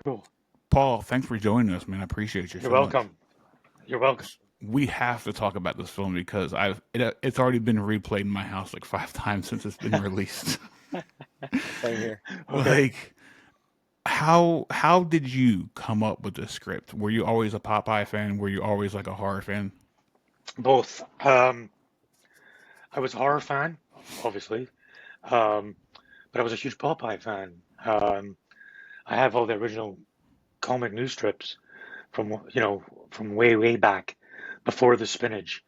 Cool. Paul, thanks for joining us, man. I appreciate you You're so much. welcome. You're welcome. We have to talk about this film because it's already been replayed in my house like 5 times since it's been released. Same here. Okay. Like, how did you come up with this script? Were you always a Popeye fan? Were you always like a horror fan? Both. I was a horror fan, obviously, um, but I was a huge Popeye fan. I have all the original comic news strips from, from way, way back before the spinach.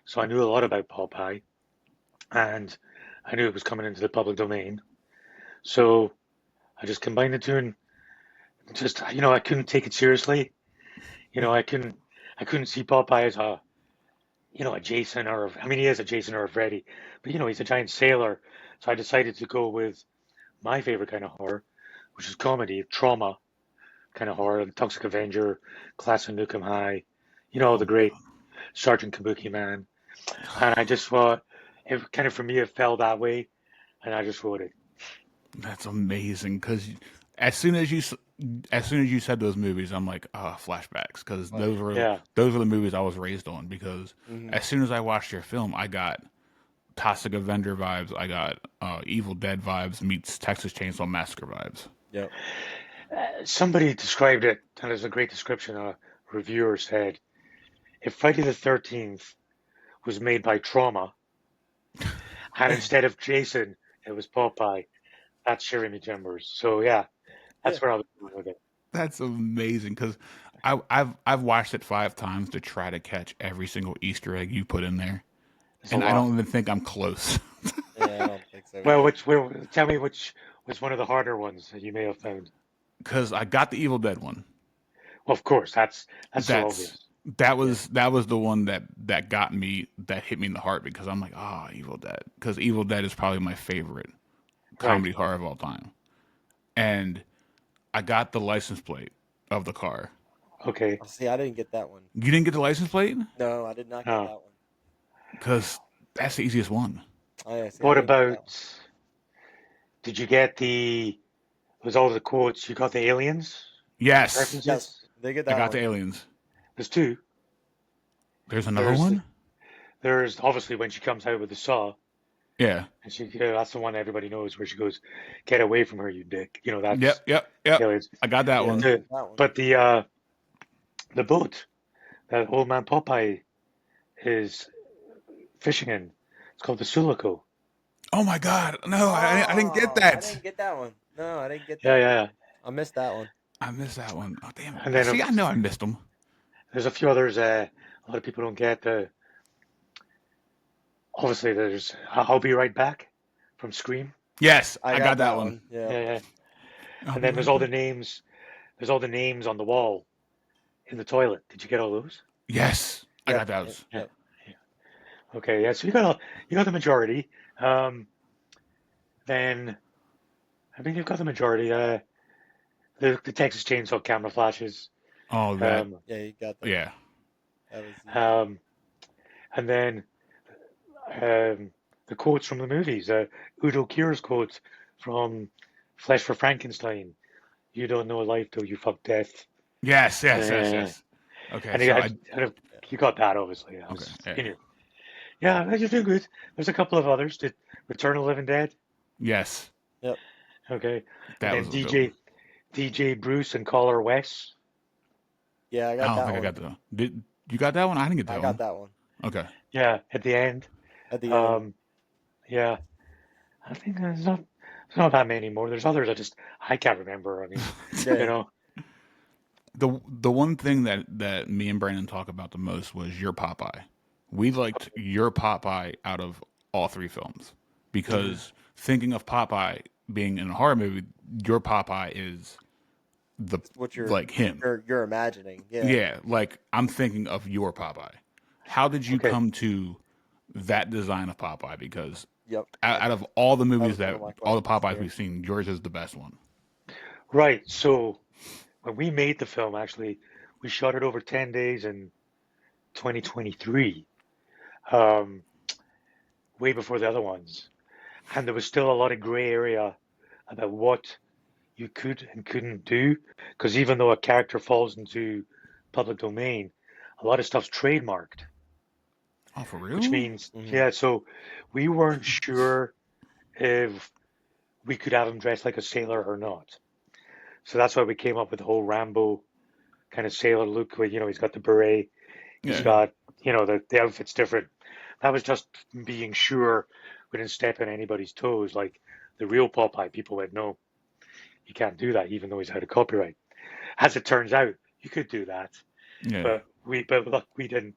So I knew a lot about Popeye, and I knew it was coming into the public domain. So I just combined the two and just, I couldn't take it seriously. I couldn't see Popeye as a Jason or, I mean, he is a Jason or a Freddy, but he's a giant sailor. So I decided to go with my favorite kind of horror, which is comedy, trauma kind of horror, the Toxic Avenger, Class of Nukem High, the Oh, great Sergeant Kabuki Man. And I just thought, it kind of for me, it fell that way, and I just wrote it. that's amazing. Because as soon as you as soon as you said those movies, I'm like, flashbacks. Because Yeah. those were the movies I was raised on. Because Hmm. as soon as I watched your film, I got Toxic Avenger vibes. I got Evil Dead vibes meets Texas Chainsaw Massacre vibes. Yep. Somebody described it, and there's a great description. A reviewer said, if Friday the 13th was made by trauma, and instead of Jason, it was Popeye, that's Shivering Me Timbers. So yeah, Yeah. that's where I was going with it. That's amazing. Because I've watched it 5 times to try to catch every single Easter egg you put in there, It's a and I lot. don't even think I'm close. Yeah, I don't think so Well, either. tell me which was one of the harder ones that you may have found. Because I got the Evil Dead one. Well, of course, that's so That's obvious. Yeah. that was the one that got me, that hit me in the heart, because I'm like, Evil Dead. Because Evil Dead is probably my favorite Right. comedy horror of all time. And I got the license plate of the car. Okay. Oh, see, I didn't get that one. You didn't get the license plate? No, I did not get Uh, that one. Because that's the easiest one. Oh, yeah, see, I what didn't get that one. about, did you get was all the quotes, you got the aliens Yes, Yes, references? they get I that got the one. aliens. There's two. There's another There's one? there's obviously when she comes out with the saw, Yeah. and that's the one everybody knows where she goes, "Get away from her, you dick." That's Yep. aliens. I got that Yeah, one. they The get that one. but the boat that old man Popeye is fishing in, it's called the Sulaco. Oh my God. No, I didn't get Oh, I that. didn't get that one. No, I didn't get Yeah, that. yeah, I missed that one. I missed that one. Oh, damn yeah. And it. then See, I know I missed them. there's a few others. A lot of people don't get. Obviously, there's "I'll be right back" from Scream. Yes, I I got got that that one. one. Yeah. Yeah, yeah. I'll And be then right back. There's all the names on the wall in the toilet. Did you get all those? Yes, I got Yep. those. Yeah. Yep. Yeah. Okay. Yeah. So you got the majority. Um, then I mean you've got the majority. The Texas Chainsaw camera flashes. Oh, that. Um, Yeah, you got those. Yeah. That was easy. um, and then the quotes from the movies. Udo Kier's quotes from Flesh for Frankenstein. You don't know life till you fuck death. Uh, Okay, and so I. Yeah. you got that obviously. That Okay, was yeah. in your. Yeah, you're doing good. There's a couple of others. Did Return of the Living Dead? Yes, Yep. Okay, and that then was a good one. DJ Bruce and Caller Wes. Yeah, I I got don't that think I one. got that. Did you got that one? I didn't get I that got one. that one Okay. Yeah, at the end. at the end. Um, yeah, I think there's not that many more. There's others I can't remember. I mean, you Yeah. know, The one thing that me and Brandon talk about the most was your Popeye. We liked your Popeye out of all 3 films hmm because thinking of Popeye being in a horror movie, your Popeye is the It's what you're like him. you're imagining. Yeah. Yeah, like I'm thinking of your Popeye. How did you okay. come to that design of Popeye? Because Yep. out of all the That movies was one that of my all the questions Popeyes too. we've seen, yours is the best one. Right. So when we made the film, actually, we shot it over 10 days in 2023, um, way before the other ones, and there was still a lot of gray area about what you could and couldn't do, because even though a character falls into public domain, a lot of stuff's trademarked, Oh, for which real? means, Mhm. yeah, so we weren't sure if we could have him dressed like a sailor or not. So that's why we came up with the whole Rambo kind of sailor look where, he's got the beret, he's Yeah. Mhm. got, the outfit's different. That was just being sure we didn't step on anybody's toes. Like the real Popeye, people went, no, you can't do that, even though he's out of copyright. As it turns out, you could do that, Yeah. but look, we didn't.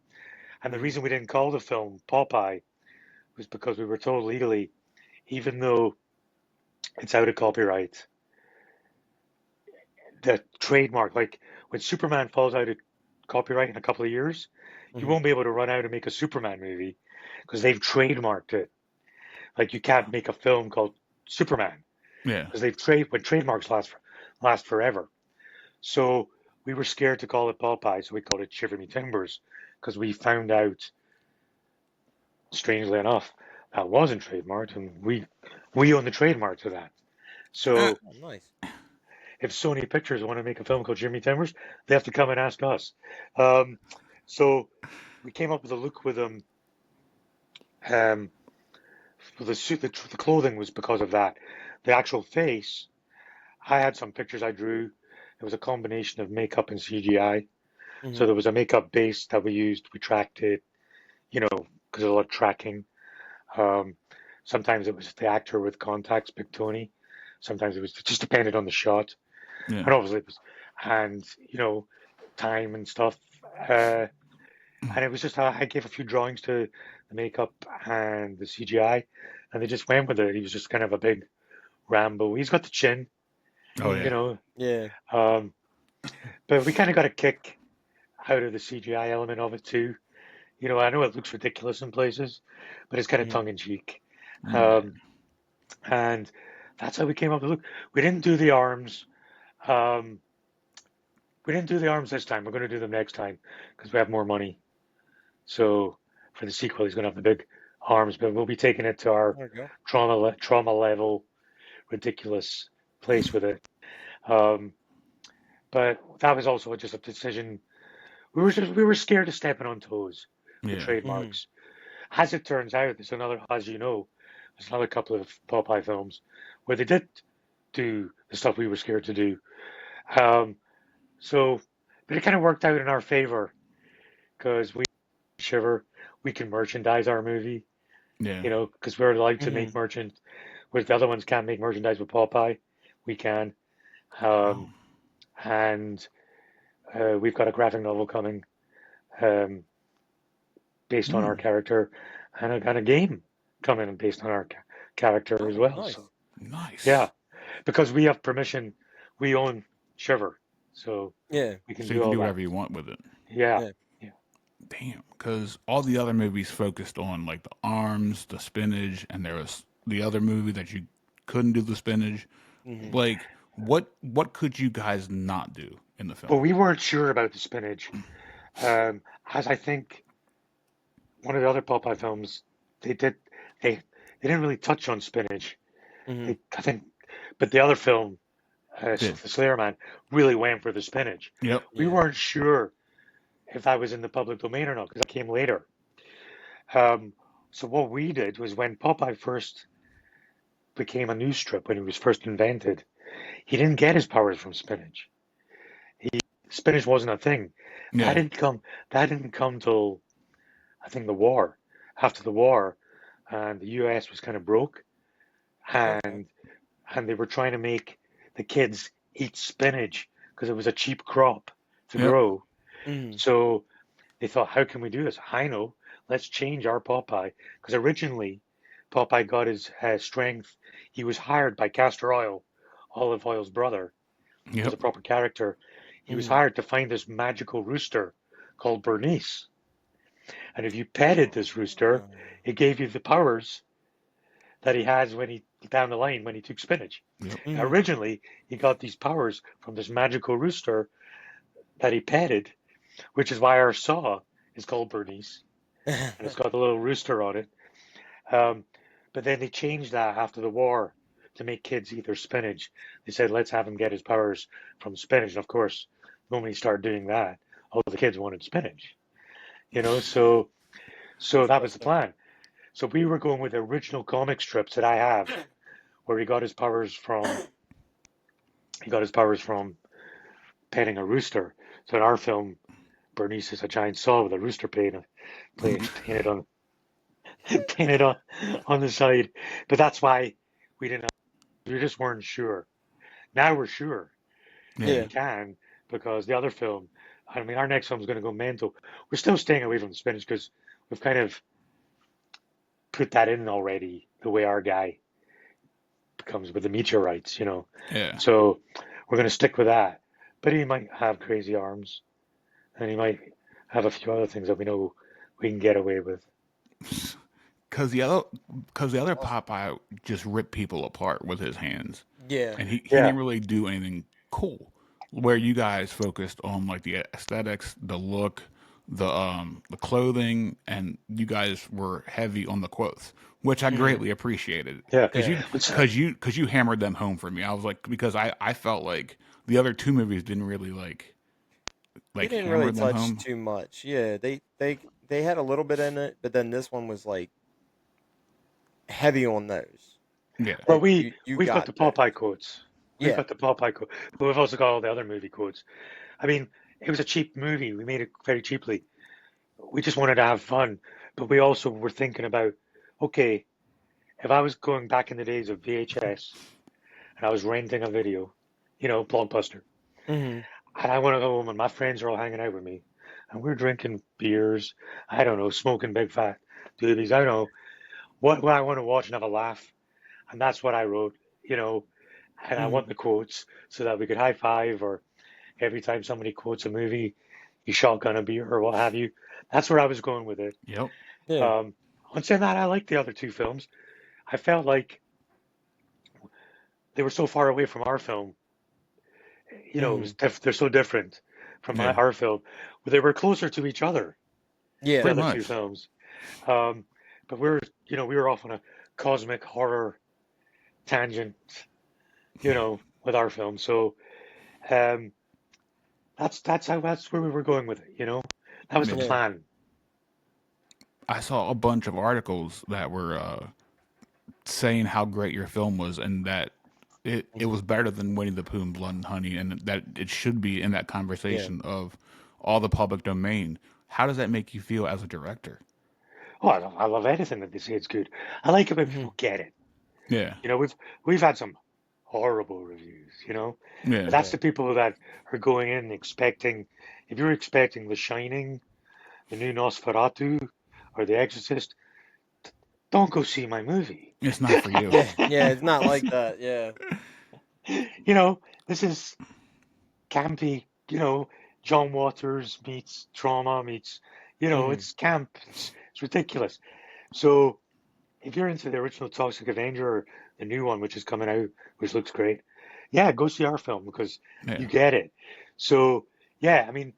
And the Mhm. reason we didn't call the film Popeye was because we were told legally, even though it's out of copyright, the trademark, like when Superman falls out of copyright in a couple of years, you Mhm. won't be able to run out and make a Superman movie because they've trademarked it. Like you can't make a film called Superman Yeah. because when trademarks last forever. So we were scared to call it Popeye, so we called it Shiver Me Timbers because we found out, strangely enough, that wasn't trademarked, and we own the trademark to that. Uh, So Oh, nice. if Sony Pictures want to make a film called Jimmy Timbers, they have to come and ask us. Um, so we came up with a look with them. Um, the suit, the clothing was because of that. The actual face, I had some pictures I drew. It was a combination of makeup and CGI. So Mhm. there was a makeup base that we used. We tracked it, because there's a lot of tracking. Um, Sometimes it was the actor with contacts, Big Tony. Sometimes it was just depended on the shot. yeah. And obviously it was, and time and stuff. Uh, and it was just I gave a few drawings to the makeup and the CGI, and they just went with it. He was just kind of a big Rambo. He's got the chin, Oh Mhm. you yeah. know. Yeah. Um, but we kind of got a kick out of the CGI element of it too. I know it looks ridiculous in places, but it's kind of Mhm. tongue in cheek. Yeah. Um, and that's how we came up with the look. We didn't do the arms. Um, we didn't do the arms this time. We're going to do them next time because we have more money. So for the sequel, he's going to have the big arms, but we'll be taking it to our There we go. trauma level ridiculous place with it. Um, but that was also just a decision. We were scared of stepping on toes with Yeah. Mhm. trademarks. As it turns out, there's another couple of Popeye films where they did do the stuff we were scared to do. Um, so, but it kind of worked out in our favor because we Shiver, we can merchandise our movie, Yeah. because we're allowed to make Mhm. merchant, whereas the other ones can't make merchandise with Popeye. We can. Oh. Um, and we've got a graphic novel coming, um, based on our Mm. character, and a game coming based on our character as Oh, well. nice. So yeah, Nice. because we have permission, we own Shiver, so Yeah. we can So you do can all do that. whatever you want with it. Yeah, Yeah. yeah. Damn. Because all the other movies focused on like the arms, the spinach, and there was the other movie that you couldn't do the spinach. Mhm. Like, what could you guys not do in the But film? we weren't sure about the spinach, as I think one of the other Popeye films they did they didn't really touch on spinach. Mhm. I think, but the other film, Did. the Slayer Man, really went for the spinach. Yep. We Yeah. weren't sure if that was in the public domain or not because that came later. Um, so what we did was when Popeye first became a news strip, when he was first invented, he didn't get his powers from spinach. Spinach wasn't a thing. That Yeah. didn't come. That didn't come till I think the war. After the war, and the U.S. was kind of broke, Okay. and they were trying to make the kids eat spinach because it was a cheap crop to Yep. grow. Mhm. So they thought, how can we do this? I know, let's change our Popeye. Because originally, Popeye got his strength. He was hired by Castor Oil, Olive Oil's brother, who was a Yep. proper character. He was Mhm. hired to find this magical rooster called Bernice. And if you petted this rooster, Ah. it gave you the powers that he has when he down the line when he took spinach. Yep. Now, Mhm. originally, he got these powers from this magical rooster that he petted, which is why our saw is called Bernice, and it's got a little rooster on it. Um, but then they changed that after the war to make kids eat their spinach. They said, let's have him get his powers from spinach. And of course, when we started doing that, all the kids wanted spinach. So that was the Interesting. plan. So we were going with the original comic strips that I have, where he got his powers from petting a rooster. So in our film, Bernice is a giant saw with a rooster painted on painted on the side. But that's why we didn't. We just weren't sure. Now we're sure that Yeah. we Yeah. can because the other film. I mean, our next film is going to go mental. We're still staying away from the spinach because we've kind of put that in already. The way our guy comes with the meteorites. Yeah. So we're going to stick with that. But he might have crazy arms, and he might have a few other things that we know we can get away with. Cause the other Awesome. Popeye just ripped people apart with his hands, Yeah. and he Yeah, didn't really do anything cool. Where you guys focused on like the aesthetics, the look, the clothing, and you guys were heavy on the quotes, which I Hmm. greatly appreciated. yeah. Yeah. Cause you hammered them home for me. I was like, because I felt like the other two movies didn't really They like didn't hammer really them touch home. too much. Yeah, they had a little bit in it, but then this one was like heavy on those. Yeah. Well, You we've got got the those. Popeye quotes. We've Yeah. got the Popeye quote, but we've also got all the other movie quotes. I mean, it was a cheap movie. We made it very cheaply. We just wanted to have fun, but we also were thinking about, okay, if I was going back in the days of VHS and I was renting a video, Blockbuster, Hmm. and I want to go home and my friends are all hanging out with me, and we're drinking beers, I don't know, smoking big fat doobies, I don't know, what I want to watch and have a laugh, and that's what I wrote, you know, and I want Hmm. the quotes so that we could high five or every time somebody quotes a movie, you shotgun a beer or what have you. That's where I was going with it. Yep. Yeah. Um, on saying that, I like the other two films. I felt like they were so far away from our film. It Hmm. was they're so different from Yeah. our film. They were closer to each other, the Yeah. Pretty other two much. films. Um, but we were off on a cosmic horror tangent, with our film. So um, that's where we were going with it. That was the Yeah. Yeah. plan. I saw a bunch of articles that were saying how great your film was and that it Hmm. was better than Winnie the Pooh and Blood and Honey, and that it should be in that Yeah. conversation of all the public domain. How does that make you feel as a director? Oh, I love anything that they say it's good. I like it when Hmm. people get it. Yeah, We've had some horrible reviews. But yeah, that's Yeah. the people that are going in expecting. If you're expecting The Shining, the new Nosferatu, or The Exorcist, don't go see my movie. it's not for you. Yeah. Yeah. It's not like that. Yeah. This is campy. John Waters meets trauma meets. Hmm. It's camp. It's ridiculous. So if you're into the original Toxic Avenger or the new one, which is coming out, which looks great, yeah, go see our film because Yeah, you get it. So, yeah, I mean,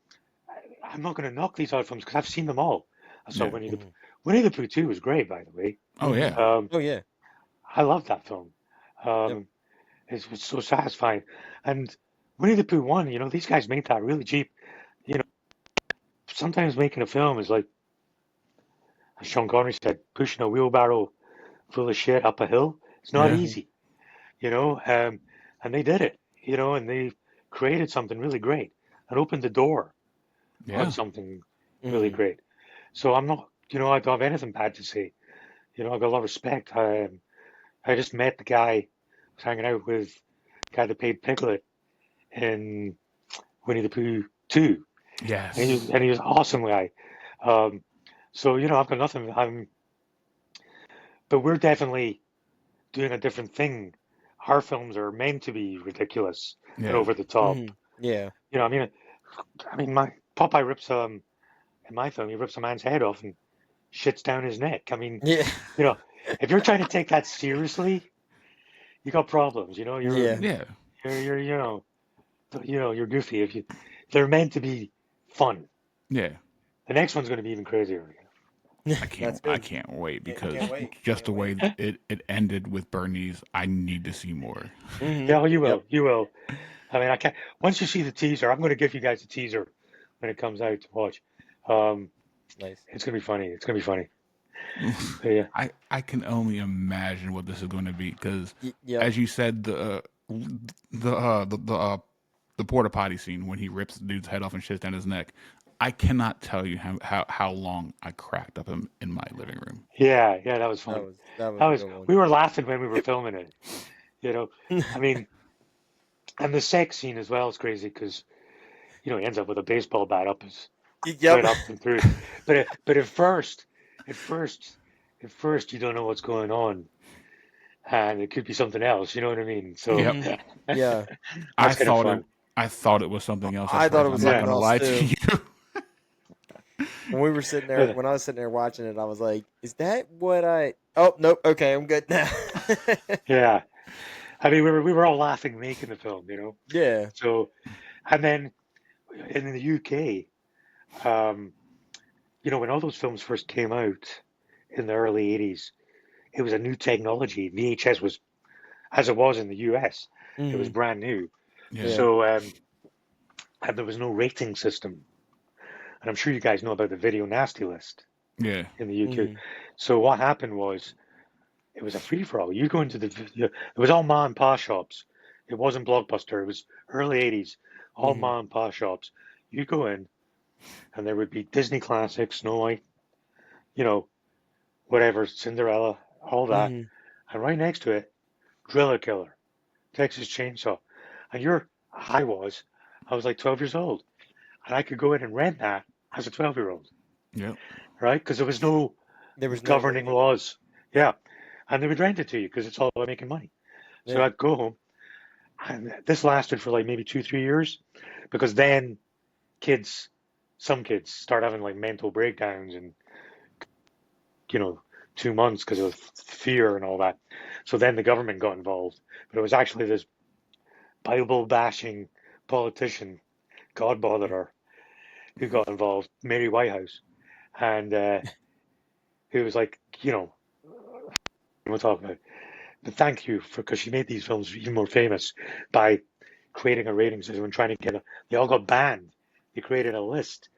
I'm not going to knock these other films because I've seen them all. I saw yeah. Hmm. Winnie the Pooh 2 was great, by the way. Oh Hmm. yeah, Um, Oh yeah. I love that film. Yep. Um, it was so satisfying. And Winnie the Pooh 1, these guys made that really cheap. You know, Sometimes making a film is like, as Sean Connery said, pushing a wheelbarrow full of shit up a hill. It's not yeah, Hmm. easy. And they did it, and they created something really great and opened the door on yeah. something really Hmm. great. So I'm not, I don't have anything bad to say. I've got a lot of respect. I just met the guy, I was hanging out with the guy that played Piglet in Winnie the Pooh 2, and Yes, he was an awesome guy. Um, so, I've got nothing. But we're definitely doing a different thing. Our films are meant to be ridiculous and yeah, over the top. Hmm. Yeah. I mean, my Popeye rips in my film, he rips a man's head off and shits down his neck. I mean, Yeah. you know, if you're trying to take that seriously, you got problems. Yeah. yeah. You're you're goofy. They're meant to be fun. Yeah. The next one's going to be even crazier. That's I good. can't wait Can't because wait. just Can't the wait. way it ended with Bernie's, I need to see more. Yeah, well, you Yep. will. You will. I mean, I can't. Once you see the teaser, I'm going to give you guys a teaser when it comes out to watch. Um, Nice. it's going to be funny. It's going to be funny. But yeah. I can only imagine what this is going to be because, Yep. as you said, the porta potty scene when he rips the dude's head off and shits down his neck. I cannot tell you how long I cracked up in my living room. Yeah, yeah, that was fun. That That was a was. good one. We were laughing when we were filming it. You know, I mean, and the sex scene as well is crazy because he ends up with a baseball bat up his Yep. right up and through. But at first, at first, you don't know what's going on, and it could be something else. You know what I mean? So Yep, hmm Yeah. I that's kind of thought it fun. I thought it was something else at I thought it first. was I'm not Yeah, something gonna else lie to too. you. When we were sitting there, but when I was sitting there watching it, I was like, "Is that what I?" Oh, nope. Okay, I'm good now. yeah, I mean, we were all laughing making the film. Yeah. So and then in the UK, um, when all those films first came out in the early '80s, it was a new technology. VHS was, as it was in the US, it was hmm brand new. Yeah, Yeah. So and there was no rating system. And I'm sure you guys know about the video nasty list yeah, in the UK. hmm So what happened was it was a free for all. You go into it was all ma and pa shops. It wasn't Blockbuster. It was early '80s, all hmm ma and pa shops. You go in, and there would be Disney classics, Snow White, you know, whatever, Cinderella, all that, hmm and right next to it, Driller Killer, Texas Chainsaw, and I was like 12 years old, and I could go in and rent that as a 12-year-old, yep, right? Because there was no There was no governing rating. laws. Yep. Yeah, and they would rent it to you because it's all about making money. So Yeah. I'd go home, and this lasted for like maybe 2, 3 years, because then kids, some kids, start having like mental breakdowns and you know 2 months because of fear and all that. So then the government got involved, but it was actually this Bible bashing politician, God bothered her, who got involved, Mary Whitehouse, and who was like, we'll talk about. But thank you for because she made these films even more famous by creating a rating system and trying to get. They all got banned. They created a list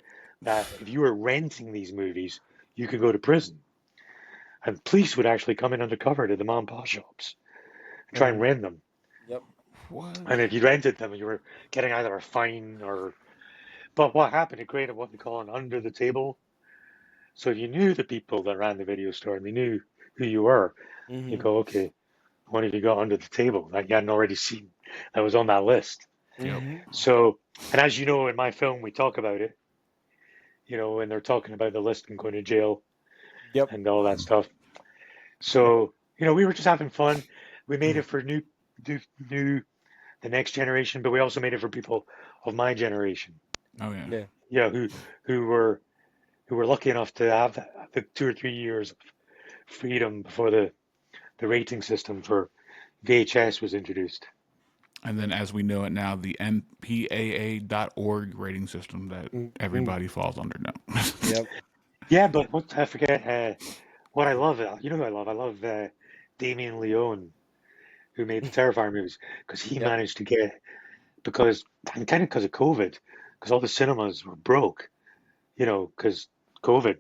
that if you were renting these movies, you could go to prison, and police would actually come in undercover to the mom and pop shops and try and hmm rent them. Yep. what? And if you rented them, you were getting either a fine or. But what happened? It created what they call an under the table. So if you knew the people that ran the video store and they knew who you were, you hmm go, okay, what have you got under the table that you hadn't already seen that was on that list? Yep. hmm So, and as you know, in my film, we talk about it, when they're talking about the list and going to jail Yep. and all that stuff. So, we were just having fun. We made it for new, the next generation, but we also made it for people of my generation, Oh yeah. Yeah. who were lucky enough to have the 2 or 3 years of freedom before the rating system for VHS was introduced. And then, as we know it now, the MPAA.org rating system that hmm everybody falls under now. Yep. Yeah, but what I forget, what I love, who I love? I love Damien Leone, who made the Terrifier movies, because he Yep. managed to get, and kind of because of COVID, because all the cinemas were broke, because COVID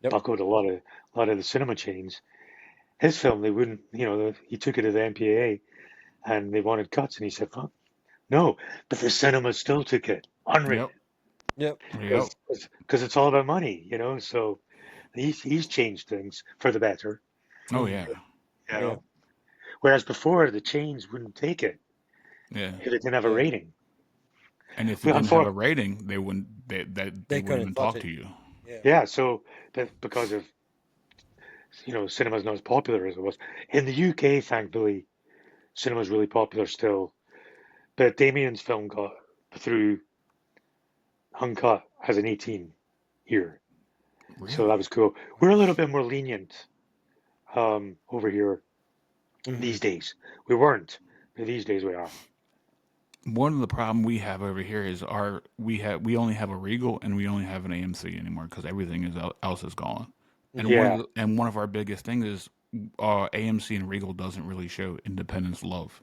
Yep. buckled a lot of the cinema chains. His film, they wouldn't, he took it to the MPAA and they wanted cuts, and he said, "Fuck, no," but the cinema still took it unrated Yep. Yep. Yep. because it's all about money. So he's changed things for the better, Oh hmm yeah. you Yeah. know. Whereas before the chains wouldn't take it Yeah. if it didn't have a Yeah. rating. And if it Well, didn't have a unfor rating, they wouldn't. They They wouldn't couldn't even touch talk it. to you. Yeah. Yeah, so that because of cinema's not as popular as it was in the UK. Thankfully, cinema's really popular still. But Damien's film got through uncut as an 18 here, so that Really? was cool. We're a little bit more lenient over here hmm these days. We weren't, but these days we are. One of the problem we have over here is we only have a Regal and we only have an AMC anymore because everything else is gone. And Yeah, one of our biggest things is AMC and Regal doesn't really show Independence love.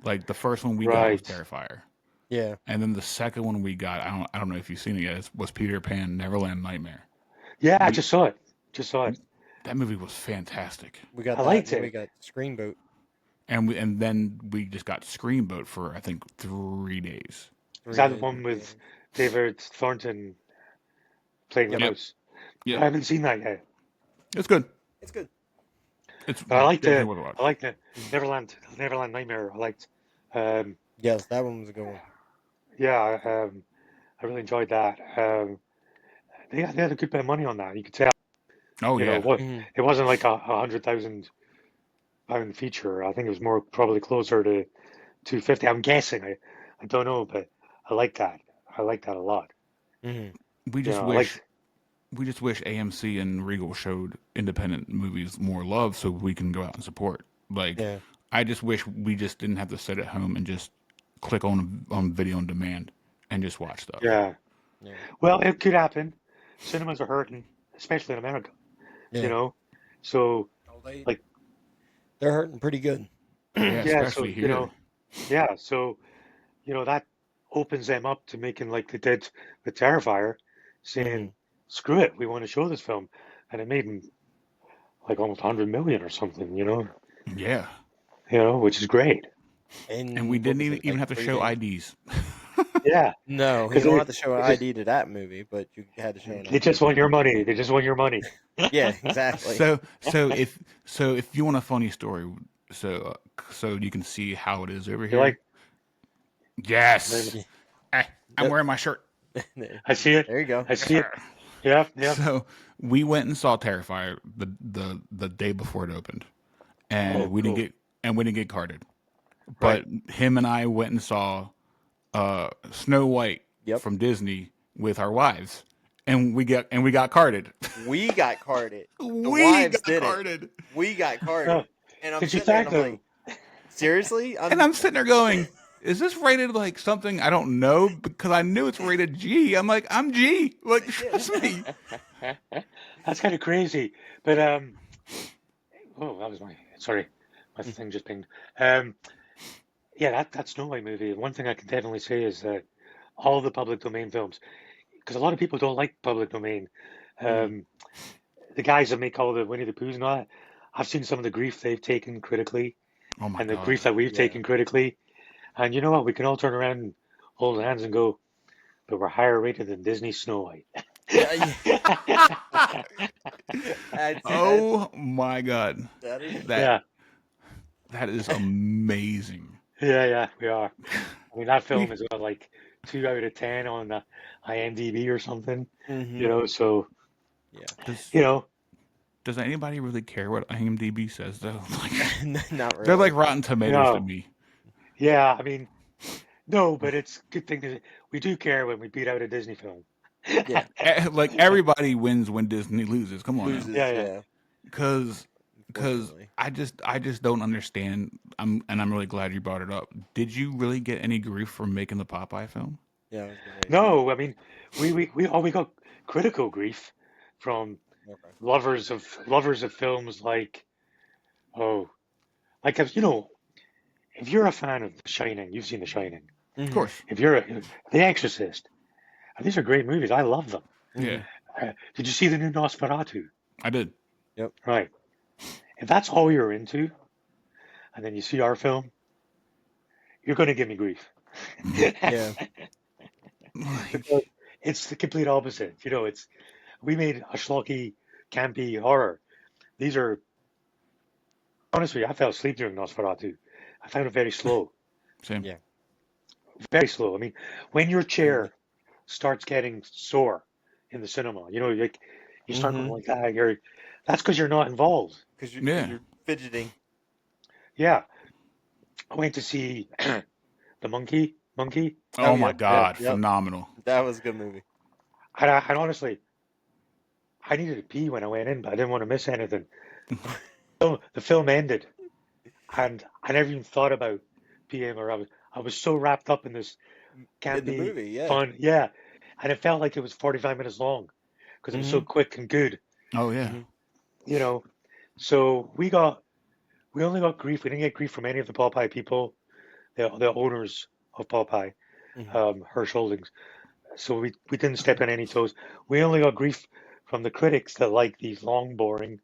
Like the first one we got was right. Terrifier, Yeah. and then the second one we got, I don't know if you've seen it yet, was Peter Pan Neverland Nightmare. Yeah, I We just saw it. Just saw it. That movie was fantastic, We got I that, and liked then we it. got Screenboat. and then we just got Screamboat for I think 3 days. Is 3 that the days one in with theaters. David Thornton playing the Yep. Yep, mouse? I yep, haven't seen that yet, it's good. It's good. It's but I liked definitely the worth a watch. I liked the Neverland Nightmare. I liked. Um, Yes, that one was a good one. yeah, I really enjoyed that. They had a good bit of money on that. You could tell. Oh yeah, What Hmm. it wasn't like a £100,000 feature. I think it was more probably closer to 250. I'm guessing. I don't know, but I like that. I like that a lot. Hmm. we just I wish liked. we just wish AMC and Regal showed independent movies more love so we can go out and support. Like, Yeah. I just wish we just didn't have to sit at home and just click on video on demand and just watch stuff. Yeah. Yeah. Well, it could happen. Cinemas are hurting, especially in America. You Yeah. know. So Oh, like, they're hurting pretty good. Yeah, yeah. So especially here. yeah. So that opens them up to making like they did with Terrifier, Hmm. saying, "Screw it, we want to show this film," and it made them like almost 100 million or something. Yeah, Which is great. and we In what didn't was even it, even like have to 3 show days? IDs. Yeah, No, you because don't have to show an they just ID to that movie, but you had to show an they just ID. want your money. They just want your money. Yeah, exactly. So if you want a funny story, so you can see how it is over You here. like? Yes, Yeah. I'm wearing my shirt. I see it. There you go. I Yes, see it. sir. Yeah, yeah. So we went and saw Terrifier the day before it opened, and Oh, cool. we didn't get carded. Right. But him and I went and saw Snow White Yep. from Disney with our wives, and we got carded. We got carded. The We wives got didn't. carded, We got Oh, carded. And I'm did you sitting there and thank I'm like, them? seriously? and I'm sitting there going, "Is this rated like something I don't know?" Because I knew it's rated G. I'm like, "I'm G. Like, trust me." That's kind of crazy. But oh, that was my thing just pinged. Um, yeah, that Snow White movie. One thing I can definitely say is that all the public domain films, because a lot of people don't like public domain. Mm. Um, the guys that make all the Winnie the Poohs and all that, I've seen some of the grief they've taken critically, Oh my and the god. grief that we've Yeah. taken critically. And you know what? We can all turn around and hold hands and go, but we're higher rated than Disney's Snow White. Yeah, that's Oh my god. that is That Yeah, that is amazing. yeah, we are. I mean, that film We is what, like 2 out of 10 on the IMDb or something. hmm So Yeah. does you know, does anybody really care what IMDb says though? Like Not they're like really. Rotten Tomatoes to no, me. yeah. I mean, no, but it's a good thing that we do care when we beat out a Disney film. Yeah. Like everybody wins when Disney loses. Come on now. Yeah, Loses, yeah. yeah. Cuz cuz Unfortunately. I just don't understand. I'm really glad you brought it up. Did you really get any grief from making the Popeye film? Yeah, I was gonna say no. No, I mean, we got critical grief from Okay. lovers of films like, oh, like if you're a fan of The Shining, you've seen The Shining. Of Hmm. course. If you're The Exorcist, these are great movies. I love them. Hmm. Yeah, Did you see the new Nosferatu? I did. Yep. Right. If that's all you're into, and then you see our film, you're going to give me grief. Yeah. Because it's the complete opposite. We made a schlocky, campy horror. These are honestly, I fell asleep during Nosferatu. I found it very slow, Same. Yeah. very slow. I mean, when your And chair starts getting sore in the cinema, like you start going mm-hmm. like that. That's because you're not involved. Because Yeah. you're fidgeting. Yeah, I went to see the monkey, Oh, Oh my yep, yep, god, yep. phenomenal. That was a good movie. and honestly, I needed to pee when I went in, but I didn't want to miss anything. So the film ended, and I never even thought about peeing, or I was so wrapped up in this In the campy movie, yeah. fun, yeah, and it felt like it was 45 minutes long because it was so Hmm. quick and good. Oh yeah. Hmm. you know, so we only got grief. We didn't get grief from any of the Popeye people, the owners of Popeye, Hmm. Hirsch Holdings. So we didn't step on any toes. We only got grief from the critics that like these long, boring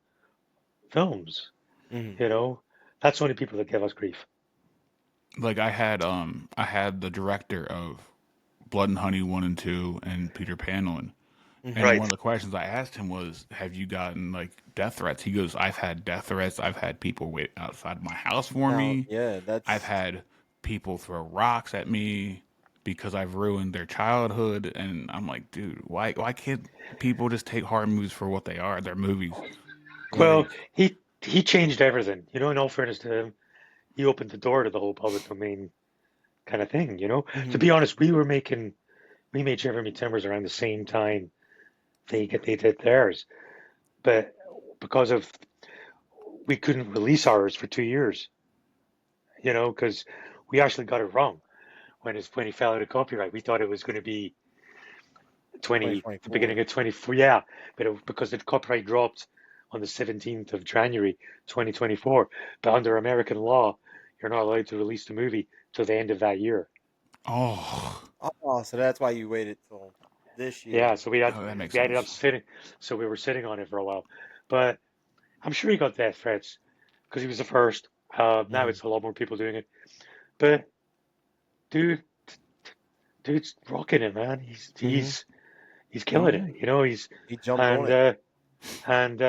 films. Hmm. You know, that's the only people that give us grief. Like I had the director of Blood and Honey 1 and 2 and Peter Pan on. Hmm. And one Right. of the questions I asked him was, "Have you gotten like death threats?" He goes, "I've had death threats. I've had people wait outside my house for Now, me. yeah, I've that's had people throw rocks at me because I've ruined their childhood." And I'm like, dude, why can't people just take horror movies for what they are? They're movies. yeah. Well, Like, he changed everything. You know, in all fairness to him, he opened the door to the whole public domain kind of thing. You know, to Hmm. be honest, we made Shiver Me Timbers around the same time they did theirs, but because of we couldn't release ours for 2 years. You know, because we actually got it wrong when he fell out of copyright. We thought it was going to be the 2024. beginning of 24. Yeah, but because the copyright dropped on the 17th of January 2024. But under American law, you're not allowed to release the movie till the end of that year. oh, Oh, so that's why you waited till this Yeah, year. so oh, that makes we ended up sense. sitting, so we were sitting on it for a while. But I'm sure he got death threats because he was the first. Now Hmm. it's a lot more people doing it. But dude, dude's rocking it, man. Hmm. He's Oh killing yeah, it. You know, he's He jumped on and it. and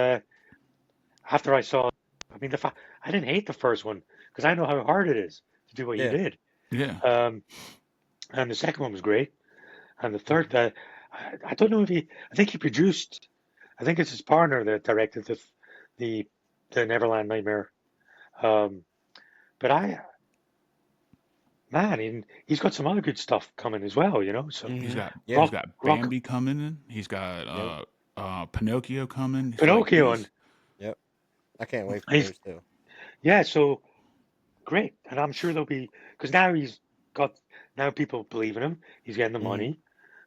after I saw, I mean, I didn't hate the first one because I know how hard it is to do what he Yeah. did. yeah. Um, and the second one was great. And the third, Hmm. I don't know if I think he produced. I think it's his partner that directed the the Neverland Nightmare. Um, but man, he's got some other good stuff coming as well. You know, so He's Hmm. got Yeah. he's rock got rock Bambi coming in. He's got Yep. Pinocchio coming. It's like Pinocchio and Yep. I can't wait for he's those two. yeah. So great, and I'm sure there'll be because now he's got now people believe in him. He's getting the Hmm. money,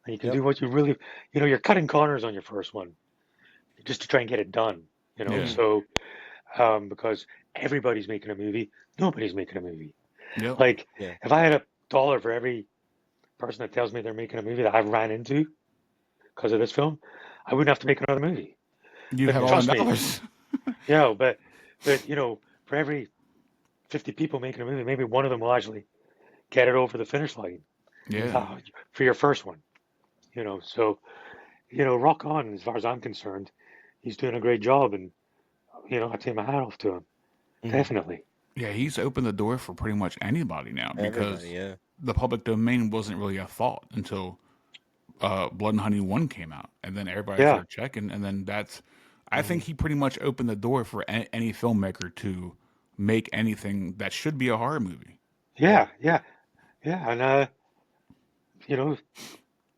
and you can Yep. do what you really, you know, you're cutting corners on your first one just to try and get it done. You know, yeah, Hmm. so because everybody's making a movie, nobody's making a movie. yep. Like Yeah. if I had $1 for every person that tells me they're making a movie that I've ran into because of this film, I wouldn't have to make another movie. You have But all the trust me, dollars. you know, but you know, for every 50 people making a movie, maybe one of them will actually get it over the finish line Yeah. Hmm. uh, for your first one. You know, so you know, rock on as far as I'm concerned. He's doing a great job, and you know, I take my hat off to him. Hmm. Definitely. Yeah, he's opened the door for pretty much anybody now Everybody. because Yeah. the public domain wasn't really a thought until Blood and Honey 1 came out. And then everybody Yeah, started checking. And then I Hmm. think he pretty much opened the door for any filmmaker to make anything that should be a horror movie. Yep. yeah, yeah, and you know,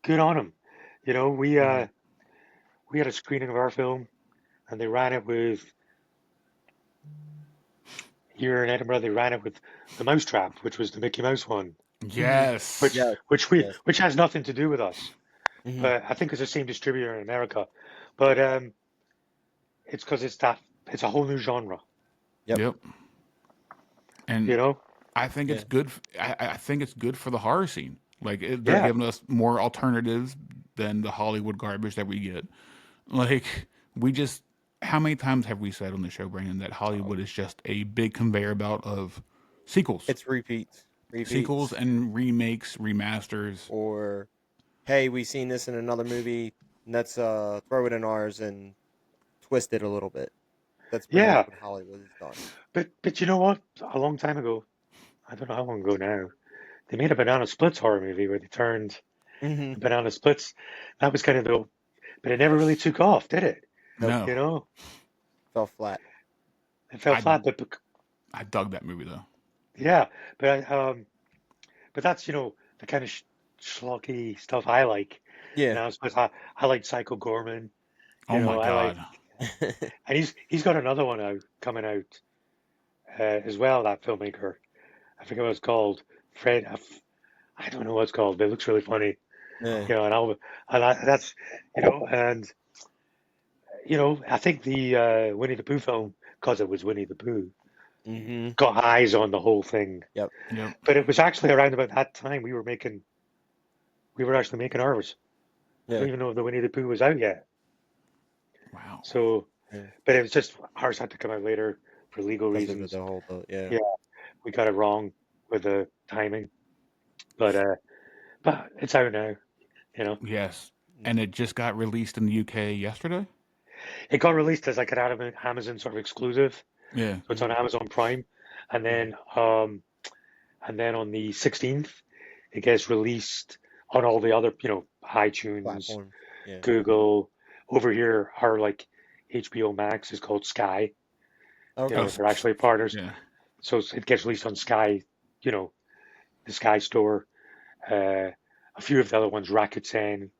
good on him. You know, Hmm. we had a screening of our film, and they ran it with here in Edinburgh. They ran it with the Mousetrap, which was the Mickey Mouse one, Hmm. Yes. which Yes. Yes. which has nothing to do with us, Hmm. but I think it's the same distributor in America. But it's because it's a whole new genre. Yep. Yep. And You know? I think it's Yeah. good. I think it's good for the horror scene. Like they're Yeah, giving us more alternatives than the Hollywood garbage that we get. Like we just, how many times have we said on the show, Brandon, that Hollywood is just a big conveyor belt of sequels, It's repeats. sequels Repeats. and remakes, remasters. Or hey, we seen this in another movie. Let's throw it in ours and twist it a little bit. That's pretty much yeah. what Hollywood has done. But you know what? A long time ago, I don't know how long ago now, they made a Banana Splits horror movie where they turned Hmm. the Banana Splits. That was kind of the, but it never really took off, did it? Nope. No, You know, Fell flat. it fell I flat. I dug that movie though. Yeah, but but that's you know the kind of schlocky stuff I like. Yeah. Now, I like Psycho Gorman. You Oh my know, I like, god. and he's got another one out coming out as well. That filmmaker, I forget what it's called. Fred, I don't know what it's called, but it looks really funny. Yeah. You know, and that's you know, and I think the Winnie the Pooh film, because it was Winnie the Pooh, Mm-hmm. got eyes on the whole thing. Yep. Yep. But it was actually around about that time we were actually making ours. I don't Yeah. even know if the Winnie the Pooh was out yet. Wow. So, Yeah. but it was just ours had to come out later for legal Because of reasons. the whole, yeah. Yeah, we got it wrong with the timing, but it's out now. You know, Yes. Mm. And it just got released in the UK yesterday. it got released as like an Amazon sort of exclusive, Yeah. so it's on Mm-hmm. Amazon Prime, and Mm-hmm. then on the 16th, it gets released on all the other, iTunes, Platforms. Yeah. Google. Over here, our like HBO Max is called Sky. Oh, Okay. They're actually partners, yeah. so it gets released on Sky. You know, the Sky Store. A few of the other ones, Rakuten,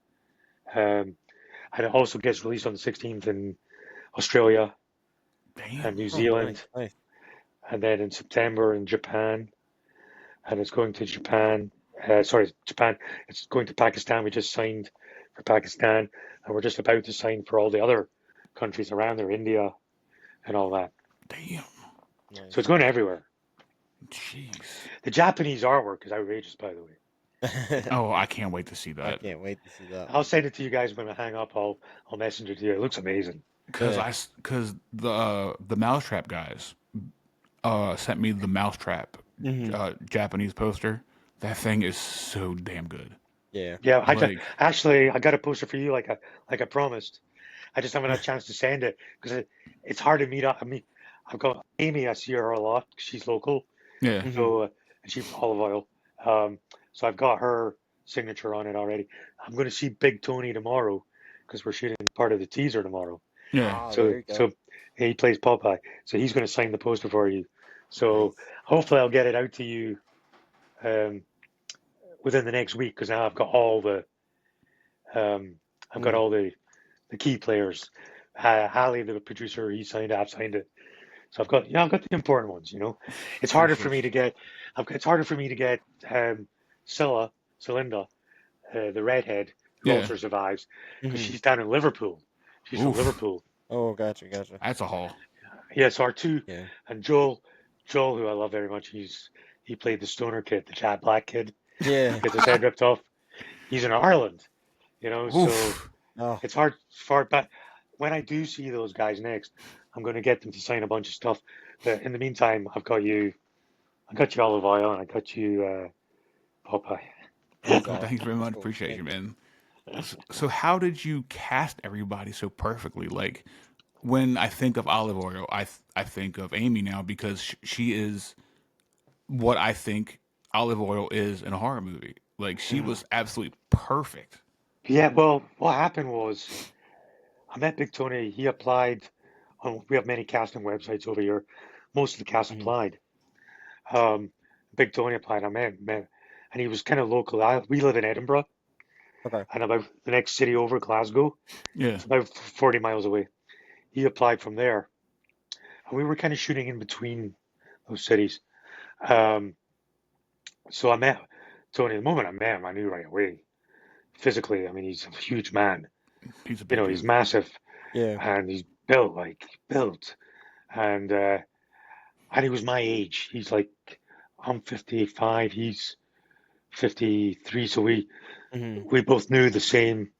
um, and it also gets released on the 16th in Australia and Damn. New Oh, nice, Zealand, nice. and then in September in Japan, and it's going to Japan. Sorry, Japan. It's going to Pakistan. We just signed for Pakistan, and we're just about to sign for all the other countries around there, India and all that. Damn. So it's Nice. going everywhere. Jeez. The Japanese artwork is outrageous, by the way. Oh, I can't wait to see I that. can't wait to see that I'll one. send it to you guys when I hang up. I'll message it to you. It looks amazing. Yeah. Because the Mousetrap guys sent me the Mousetrap Mm-hmm. Japanese poster. That thing is so damn good. Yeah. Yeah, Like, actually I got a poster for you, like I promised. I just haven't had a chance to send it because it's hard to meet up. I mean, I've got Amy. I see her a lot. She's local, yeah. Mm-hmm. so and she's olive oil. Um, so I've got her signature on it already. I'm going to see Big Tony tomorrow because we're shooting part of the teaser tomorrow. Yeah. Ah, So there you go. so he plays Popeye. So he's going to sign the poster for you. So Nice. hopefully I'll get it out to you um, within the next week because now um, I've got Mm. all the key players. Hallie, the producer, he signed it. I've signed it. So I've got the important ones. It's For harder sure. for me to get. It's harder for me to get Celinda, the redhead who Yeah. also survives, because Mm-hmm. she's down in Liverpool. She's from Oof. Liverpool. Oh, gotcha, gotcha. That's a haul. Yes, R2 Yeah. and Joel, who I love very much. He played the stoner kid, the Chad Black kid, Yeah. gets his head ripped off. He's in Ireland, so Oof. Oh, it's hard. But when I do see those guys next, I'm going to get them to sign a bunch of stuff. But in the meantime, I got you olive oil, and I got you Popeye. that's awesome. Thanks very That's much. cool. Appreciate Thank you, you. man. So how did you cast everybody so perfectly? Like, when I think of olive oil, I think of Amy now because she is what I think olive oil is in a horror movie. Like, she Mm. was absolutely perfect. Yeah, well, what happened was I met Big Tony. He applied we have many casting websites over here. Most of the cast Mm-hmm. applied. Um, Big Tony applied. I met, and he was kind of local. We live in Edinburgh, Okay. and about the next city over, Glasgow. Yeah, It's about 40 miles away. He applied from there, and we were kind of shooting in between those cities. Um, so I met Tony. The moment I met him, I knew right away. Physically, I mean, he's a huge man. he's a big He's dude. massive, Yeah. and he's built built, and and he was my age. He's like, I'm 55. He's 53. So Mm-hmm. we both knew the same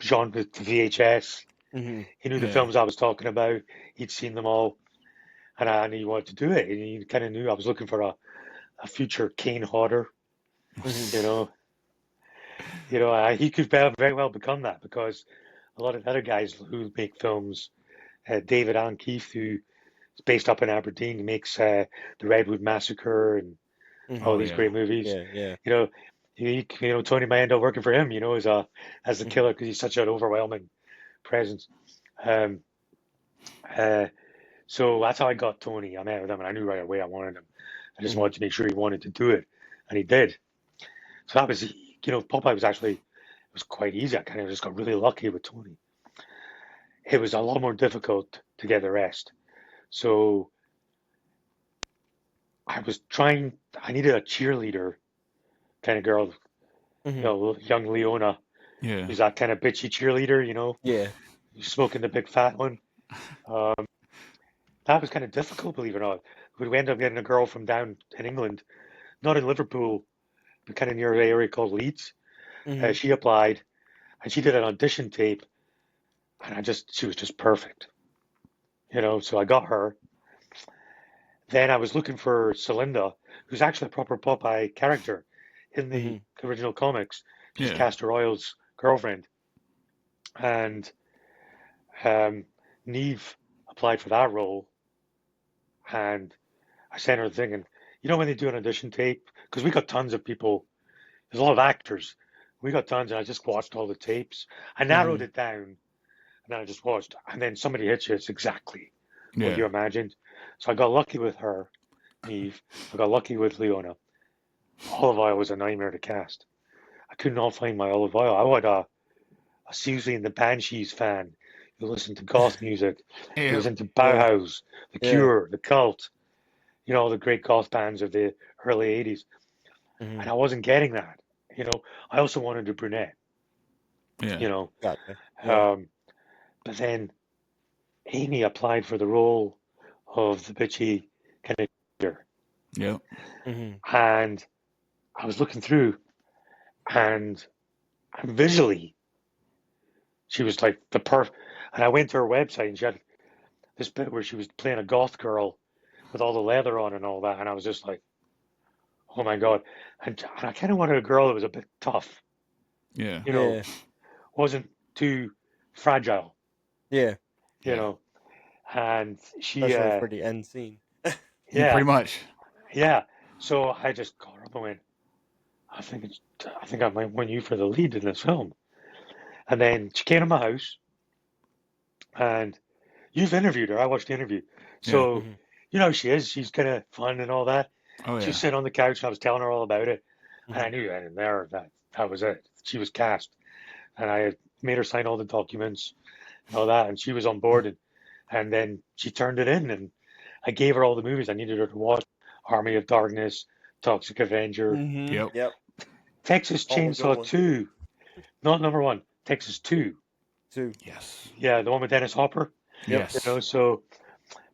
genre, the VHS. Mm-hmm. He knew the Yeah, films I was talking about. He'd seen them all, and I knew he wanted to do it. And he kind of knew I was looking for a future Kane Hodder. Mm-hmm. You know, he could very well become that because a lot of the other guys who make films, David Allen Keith, who is based up in Aberdeen, he makes the Redwood Massacre and all Mm-hmm. oh these yeah, great movies. Yeah. Yeah. You know, Tony might end up working for him. As a Mm-hmm. killer because he's such an overwhelming presence. Um, uh, so that's how I got Tony. I met with him, and I knew right away I wanted him. I just Mm-hmm. wanted to make sure he wanted to do it, and he did. So that was, Popeye was actually it was quite easy. I kind of just got really lucky with Tony. It was a lot more difficult to get the rest. So I was trying. I needed a cheerleader kind of girl, Mm-hmm. young Leona. Yeah. who's that kind of bitchy cheerleader, you know, Yeah. who's smoking the big fat one. Um, that was kind of difficult, believe it or not. We ended up getting a girl from down in England, not in Liverpool, but kind of near an area called Leeds. Mm-hmm. She applied and she did an audition tape, and she was just perfect, you know. So I got her. Then I was looking for Celinda, who's actually a proper Popeye character in Mm-hmm. the original comics. She's Yeah. Castor Oil's girlfriend, and um, Neve applied for that role, and I sent her the thing. And you know when they do an audition tape, because we got tons of people. There's a lot of actors. We got tons, and I just watched all the tapes. I narrowed Mm-hmm. it down, and then I just watched. And then somebody hits you. It's exactly what Yeah. you imagined. So I got lucky with her, Neve. I got lucky with Leona. Olive oil was a nightmare to cast. I could not find my olive oil. I had a Susie and the Banshees fan who listened to goth music, who Yeah. was into Yeah. Bauhaus, The Yeah. Cure, The Cult, you know, all the great goth bands of the early 80s. Mm-hmm. And I wasn't getting that. You know, I also wanted a brunette, Yeah. you know. Gotcha. Yeah. Um, but then Amy applied for the role of the bitchy kind of leader. Yep. Mm-hmm. And I was looking through, and visually, she was like the And I went to her website, and she had this bit where she was playing a goth girl with all the leather on and all that. And I was just like, oh my God. And I kind of wanted a girl that was a bit tough, Yeah. you know, Yeah. wasn't too fragile, Yeah. you Yeah. know. And Especially for the end scene. Yeah. yeah, Pretty much. yeah. So I just called her up and went, I think I might want you for the lead in this film. And then she came to my house, and you've interviewed her. I watched the interview. Yeah. So, Mm-hmm. you know, she is. She's kind of fun and all that. Oh She was yeah. sitting on the couch, and I was telling her all about it. And Mm-hmm. I knew then and there that that was it. She was cast. And I had made her sign all the documents and all that. And she was on board. And then she turned it in. And I gave her all the movies I needed her to watch: Army of Darkness, Toxic Avenger, Mm-hmm. Yep. Yep. Texas All the good Chainsaw ones 2, not number one, Texas 2. too. Yes. Yeah, the one with Dennis Hopper. Yep. You Yes. know, so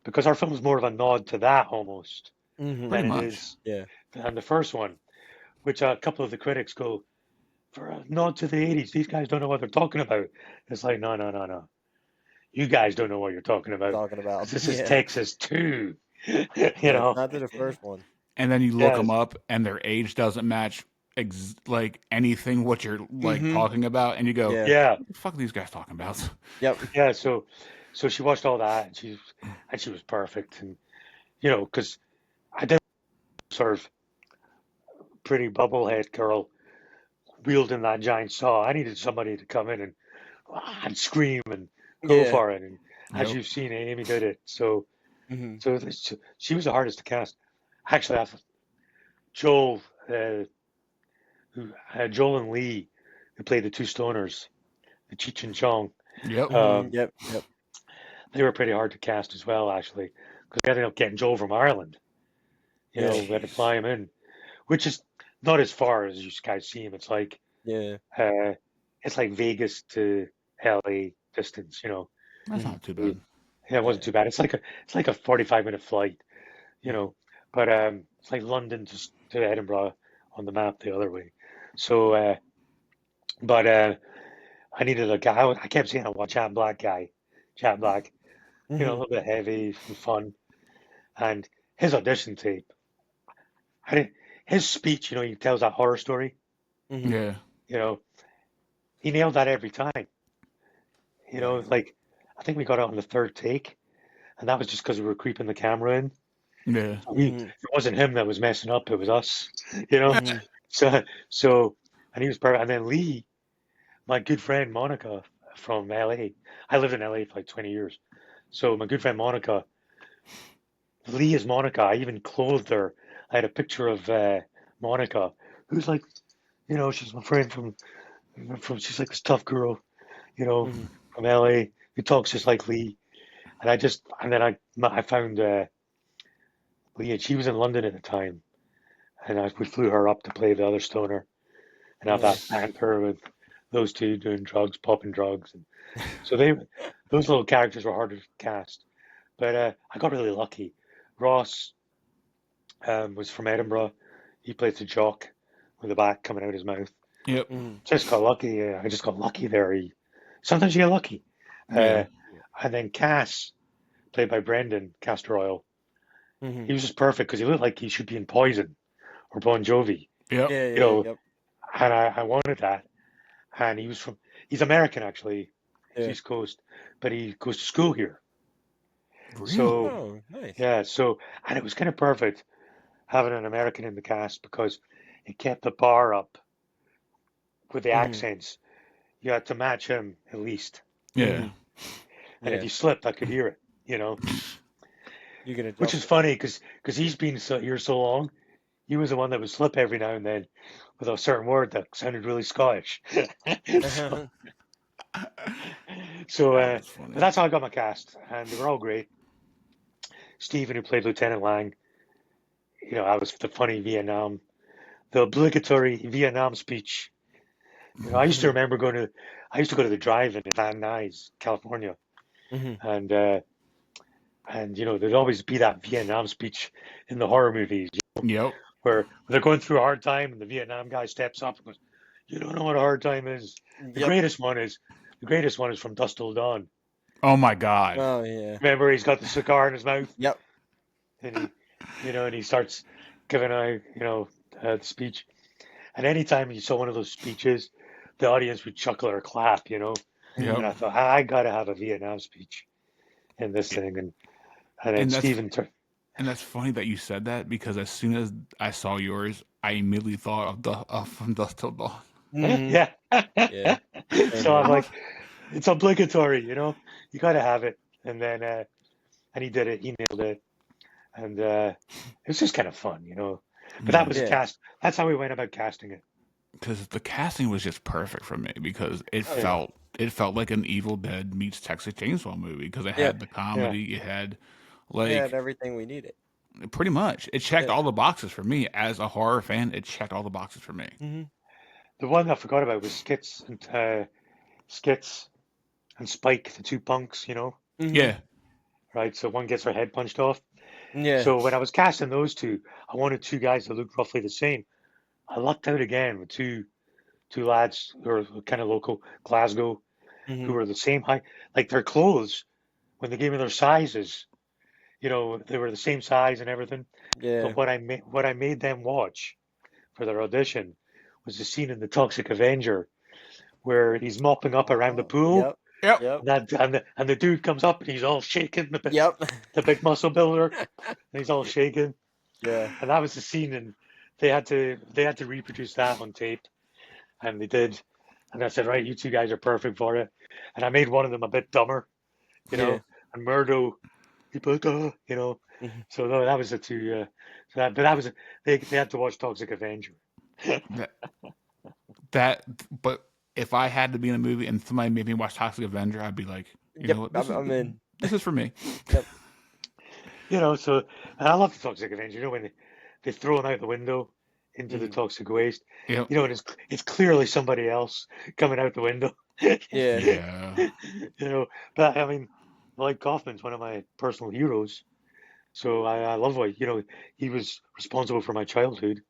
because our film is more of a nod to that almost Mm-hmm. Pretty than it much. is Yeah. than the first one, which a couple of the critics go, for a nod to the 80s, these guys don't know what they're talking about. It's like, no, no, no, no. You guys don't know what you're talking about Talking about. because this is Yeah. Texas too. You Yeah. It's know? not to the first one. And then you look Yes. them up, and their age doesn't match like anything what you're like Mm-hmm. talking about, and you go, Yeah. Yeah. "What the fuck are these guys talking about?" Yep. Yeah. So she watched all that, and she was perfect. And, you know, because I did sort of pretty bubblehead girl wielding that giant saw. I needed somebody to come in and scream and go Yeah. for it. And as Yep. you've seen, Amy did it. So Mm-hmm. she was the hardest to cast. Actually, I thought Joel, Joel and Lee, who played the two stoners, the Cheech and Chong, Yep. Mm-hmm. um, Yep. Yep. they were pretty hard to cast as well, actually, because we ended up getting Joel from Ireland. You Yeah. know, we had to Jeez. fly him in, which is not as far as you guys see him. Yeah. Uh, it's like Vegas to LA distance. You know, That's Mm-hmm. not too yeah, bad. it wasn't Yeah. too bad. It's like a 45-minute flight. You Mm-hmm. know, but it's like London to Edinburgh on the map the other way. So, but I needed a guy. I kept saying I want Chat Black guy, Chat Black. You know, a Mm-hmm. little bit heavy and fun. And his audition tape, I didn't, his speech. You know, he tells that horror story. Mm-hmm. Yeah. You know, he nailed that every time. You know, Nice. like I think we got it on the third take, and that was just because we were creeping the camera in. Yeah. So Mm-hmm. it wasn't him that was messing up; it was us. You know, Mm-hmm. so, and he was perfect. And then Lee, my good friend Monica from LA. I lived in LA for like 20 years. So my good friend Monica, Lee is Monica. I even clothed her. I had a picture of Monica, who's like, you know, she's my friend she's like this tough girl, you know, Mm-hmm. from LA who talks just like Lee. And then I found Lee, and she was in London at the time, and we flew her up to play the other stoner and have that Nice. banter those two doing drugs, popping drugs, and so those little characters were harder to cast. But I got really lucky. Ross was from Edinburgh. He plays the jock with the back coming out his mouth. Yep. Just got lucky. I just got lucky there. Sometimes you get lucky. Yeah. And then Cass, played by Brendan Castor Oil, Mm-hmm. he was just perfect because he looked like he should be in Poison or Bon Jovi, Yep. Yeah, you know. yep. And I wanted that. And he's American actually, he's Yeah. East Coast, but he goes to school here. Really? So Oh, nice. yeah, and it was kind of perfect having an American in the cast because it kept the bar up with the Mm-hmm. accents. You had to match him at least. Yeah. Mm-hmm. And if Yeah. you slipped, I could hear it, you know, You can which adjust is it. funny because he's been here so long. He was the one that would slip every now and then with a certain word that sounded really Scottish. so, That's but funny. that's how I got my cast, and they were all great. Stephen, who played Lieutenant Lang, you know, I was the funny the obligatory Vietnam speech. You know, I used to remember I used to go to the drive-in in Van Nuys, California, Mm-hmm. and you know, there'd always be that Vietnam speech in the horror movies Yep. where they're going through a hard time and the Vietnam guy steps up and goes, "You don't know what a hard time is." The Yep. greatest one is from Dusk Till Dawn. Oh my God. Oh, yeah. Remember, he's got the cigar in his mouth Yep. and he starts giving the speech. And anytime you saw one of those speeches, the audience would chuckle or clap, you know. Yep. And I thought, I gotta have a Vietnam speech in this thing. And then And that's Stephen turned, and that's funny that you said that because as soon as I saw yours, I immediately thought of From Dusk Till Dawn. Mm-hmm. yeah. Yeah. Same So I'm here. like, it's obligatory, you know. You gotta have it. And then and he did it. He nailed it. And it was just kind of fun, you know. But that was Yeah. That's how we went about casting it. Because the casting was just perfect for me because it Oh, yeah. felt like an Evil Dead meets Texas Chainsaw movie because it Yeah. had the comedy, it had We had like everything we needed. pretty much it checked Yeah. all the boxes for me as a horror fan. It checked all the boxes for me. Mm-hmm. The one I forgot about was Skits and Spike, the two punks, you know. Mm-hmm. Yeah, Right? So one gets her head punched off. Yeah. So when I was casting those two, I wanted two guys that looked roughly the same. I lucked out again with two lads who are kind of local, Glasgow, Mm-hmm. who were the same height. Like their clothes, when they gave me their sizes, you know, they were the same size and everything. Yeah. But what I made them watch for their audition was the scene in The Toxic Avenger where he's mopping up around the Oh, pool. yep. yep, Yep. And the dude comes up and he's all shaking, Yep. the big muscle builder, and he's all shaking. Yeah. And that was the scene, and they had to reproduce that on tape, and they did. And I said, right, you two guys are perfect for it. And I made one of them a bit dumber, you know, Yeah. and Murdo, he put, you know. Mm-hmm. So no, that was the two. But that was they had to watch Toxic Avenger. that. But if I had to be in a movie and somebody made me watch Toxic Avenger, I'd be like, you Yep. know what, I'm in. this is for me. Yep. You know, so and I love the Toxic Avenger. You know when they throw him out the window into the Mhm. toxic waste. Yep. You know, and it's clearly somebody else coming out the window. Yeah. Yeah. You know, but I mean, Lloyd Kaufman's one of my personal heroes. So I love what, you know, he was responsible for my childhood,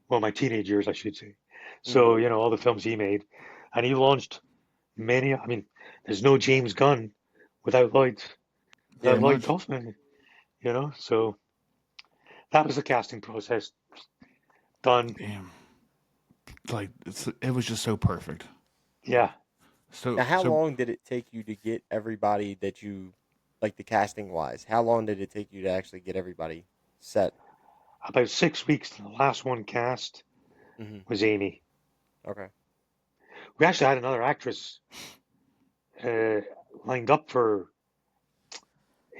well, my teenage years, I should say. So, you know, all the films he made. And he launched many, I mean, there's no James Gunn without Yeah. Pretty Lloyd much. Kaufman, you know. So that was the casting process done. Damn. Like it was just so perfect. Yeah. Now, how So long did it take you to get everybody that you, like the casting wise? How long did it take you to actually get everybody set? About 6 weeks. The last one cast Mm-hmm. was Amy. Okay. We actually had another actress uh, lined up for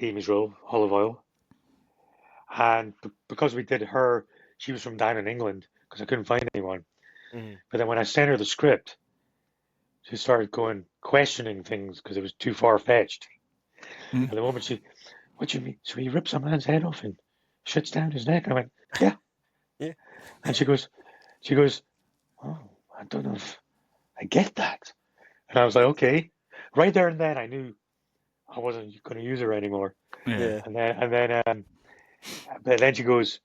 Amy's role, Olive Oil. And because we did her, she was from down in England because I couldn't find anyone. Mm-hmm. But then when I sent her the script, she started questioning things because it was too far-fetched. Mm. And the moment what do you mean? So he rips a man's head off and shuts down his neck. And I went, yeah. Yeah. And she goes, oh, I don't know if I get that. And I was like, okay. Right there and then, I knew I wasn't going to use her anymore. Yeah. Yeah. But then she goes,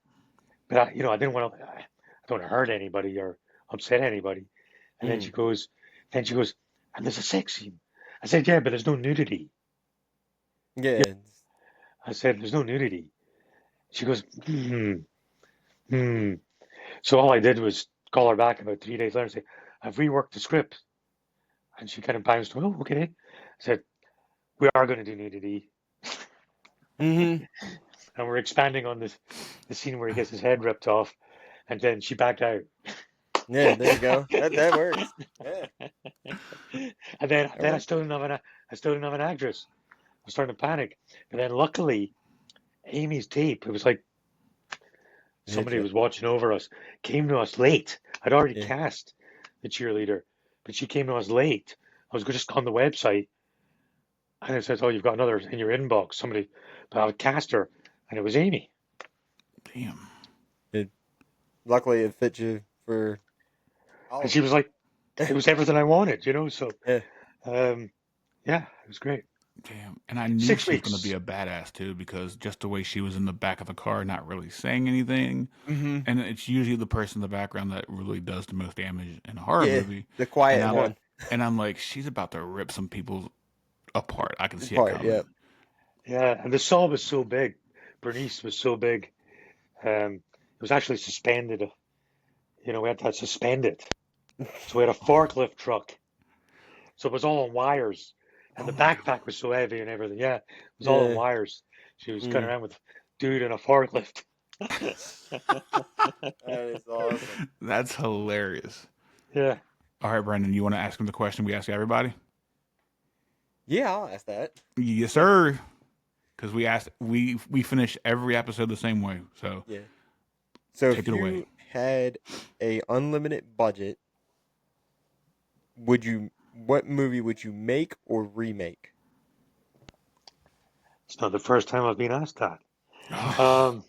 but I didn't want to, I don't want to hurt anybody or upset anybody. And Mm. then she goes, and there's a sex scene. I said, yeah, but there's no nudity. Yeah. Yeah. I said, there's no nudity. She goes, hmm. So all I did was call her back about 3 days later and say, I've reworked the script. And she kind of bounced, oh, okay. I said, we are going to do nudity. Mm-hmm. And we're expanding on the scene where he gets his head ripped off. And then she backed out. Yeah, there you go. That works. Yeah, And then that then works. I still didn't have an actress. I was starting to panic. But then luckily, Amy's tape, it was like Hit somebody you. was watching over us, came to us late. I'd already Yeah. cast the cheerleader, but she came to us late. I was just on the website and it says, oh, you've got another in your inbox. Somebody, but I cast her and it was Amy. Damn. It, luckily, it fit you for all And of she was like, it was everything I wanted, So, it. um, yeah, it was great. Damn. And I knew Six she was going to be weeks. a badass too, because just the way she was in the back of the car, not really saying anything. Yeah. Mm-hmm. And it's usually the person in the background that really does the most damage in a horror Yeah, movie. the And quiet I'm Yeah. one and I'm like, she's about to rip some people apart. I can see it part. Yeah. coming. Yeah. And the saw was so big. Bernice was so big. It was actually suspended. We had to suspend it. So we had a forklift truck. So it was all on wires. And Oh the my god. backpack was so heavy and everything. Yeah, it was all on Yeah. wires. She was going Mm. around with dude in a forklift. That is awesome. That's hilarious. Yeah. All right, Brandon, you want to ask him the question we ask everybody? Yeah, I'll ask that. Yes, sir. Because we finish every episode the same way. So Yeah. So take if it away. you had a unlimited budget, what movie would you make or remake? It's not the first time I've been asked that. Oh, Um,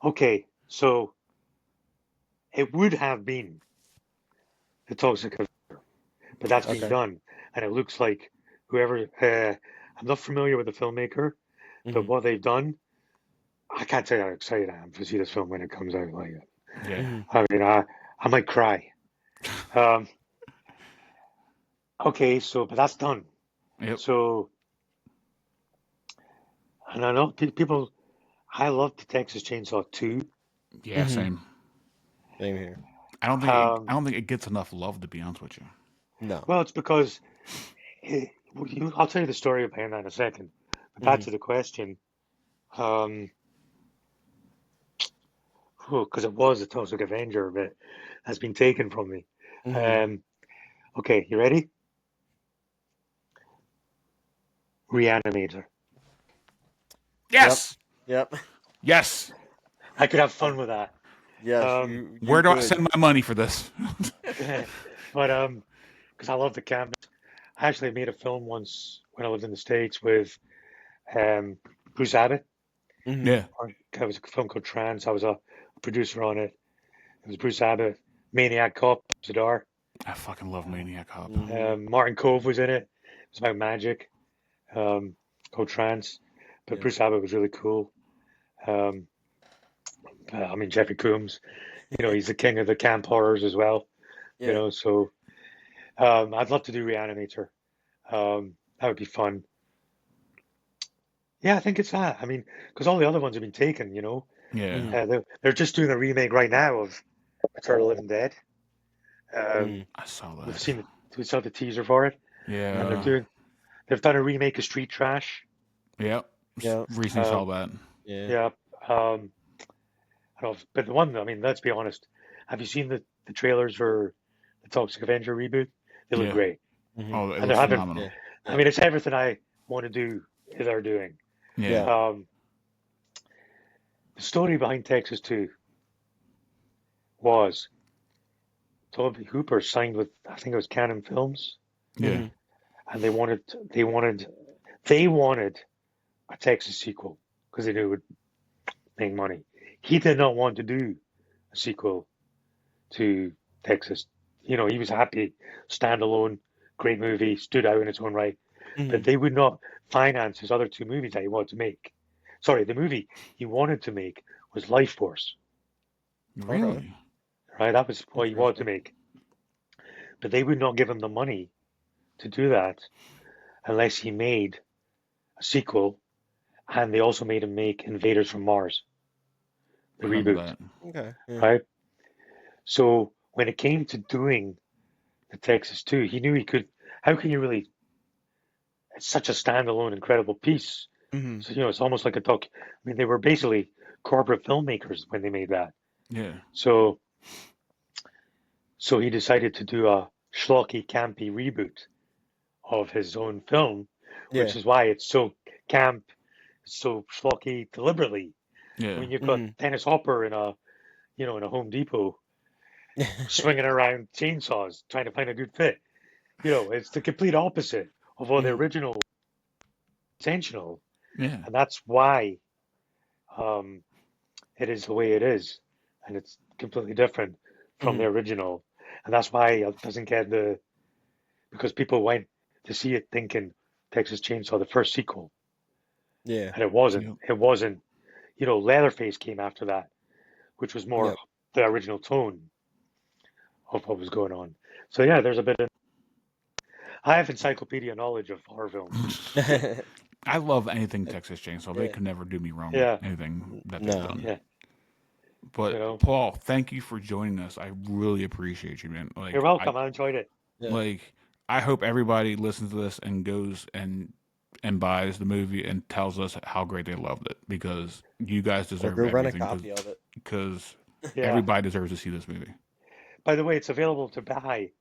okay, so it would have been the Toxic Avenger, but that's been Okay. done. And it looks like whoever, I'm not familiar with the filmmaker, but Mm-hmm. what they've done, I can't tell you how excited I am to see this film when it comes out. Like, yeah. Mm-hmm. I mean, I might cry. Um, okay, but that's done. Yep. So, and I know people, I love the Texas Chainsaw 2. Yeah. Mm-hmm. Same. Same here. I Um, don't think it gets enough love, to be honest with you. No. well, it's because I'll tell you the story behind that in a second. But back Mm-hmm. to the question, um, because it was a Toxic Avenger, but has been taken from me. Mm-hmm. Um, okay, you ready? Reanimator. Yep. Yes. Yep. Yes. I could have Uh, fun with that. yes, Um, you Where do I could. send my money for this? but because I love the camp. I actually made a film once when I lived in the States with um, Bruce Abbott. Mm-hmm. Yeah. It was a film called Trance. I was a producer on it. It was Bruce Abbott, Maniac Cop, Zadar. I fucking love Maniac Cop. Mm-hmm. Martin Cove was in it. It was about magic, called Trance. But Yep. Bruce Abbott was really cool. Um, I mean, Jeffrey Combs, he's the king of the camp horrors as well. Yeah. So I'd love to do Reanimator. That would be fun. Yeah, I think it's that. I mean, because all the other ones have been taken. Yeah. Mm-hmm. They're just doing a remake right now of Return of the Living Dead. Um, Mm-hmm. I saw we've that. seen we saw the teaser for it, and Mm-hmm. Yeah. they've done a remake of Street Trash. Yep. Yep. Recently saw Um, that. Yeah. yeah, I don't know, but the one, I mean, let's be honest. Have you seen the trailers for the Toxic Avenger reboot? They look Yeah. great, Mm-hmm. Oh, it and they're looks having. phenomenal. Yeah. I Yeah. mean, it's everything I want to do. They're doing. Yeah. Yeah. The story behind Texas 2 was Toby Hooper signed with, I think it was Canon Films, Yeah. Mm-hmm. and they wanted a Texas sequel because they knew it would make money. He did not want to do a sequel to Texas. You know, he was happy, standalone, great movie, stood out in its own right. But Mhm. they would not finance his other two movies that he wanted to make. Sorry, the movie he wanted to make was Life Force, Okay. Really? right? That was what he wanted to Interesting. make. But they would not give him the money to do that unless he made a sequel, and they also made him make Invaders from Mars, the I remember reboot, that. Okay. Yeah. right? So when it came to doing the Texas 2, he knew he could. How can you really? It's such a standalone, incredible piece. Mhm. So, you know, it's almost like a doc. I mean, they were basically corporate filmmakers when they made that. Yeah. So, so he decided to do a schlocky, campy reboot of his own film, Yeah. which is why it's so camp, so schlocky deliberately. I Yeah. mean, you've got Mhm. Dennis Hopper in a, you know, in a Home Depot swinging around chainsaws trying to find a good fit. You know, it's the complete opposite of what the Mhm. original intentional, Yeah. and that's why um, it is the way it is, and it's completely different from the Mhm. original, and that's why it doesn't get the because people went to see it thinking Texas Chainsaw, the first sequel, Yeah. and it wasn't. Yep. It wasn't. You know, Leatherface came after that, which was more Yep. the original tone of what was going on. So yeah, there's a bit of. I have encyclopedia knowledge of horror films. I love anything Texas Chainsaw. They Yeah. could never do me wrong with Yeah, anything that they've No. done. yeah. You But know, Paul, thank you for joining us. I really appreciate you, man. you're welcome. I enjoyed it. Yeah. Like I hope everybody listens to this and goes and buys the movie and tells us how great they loved it because you guys Or deserve go rent a everything copy of it. because Yeah. everybody deserves to see this movie. By the way, it's available to buy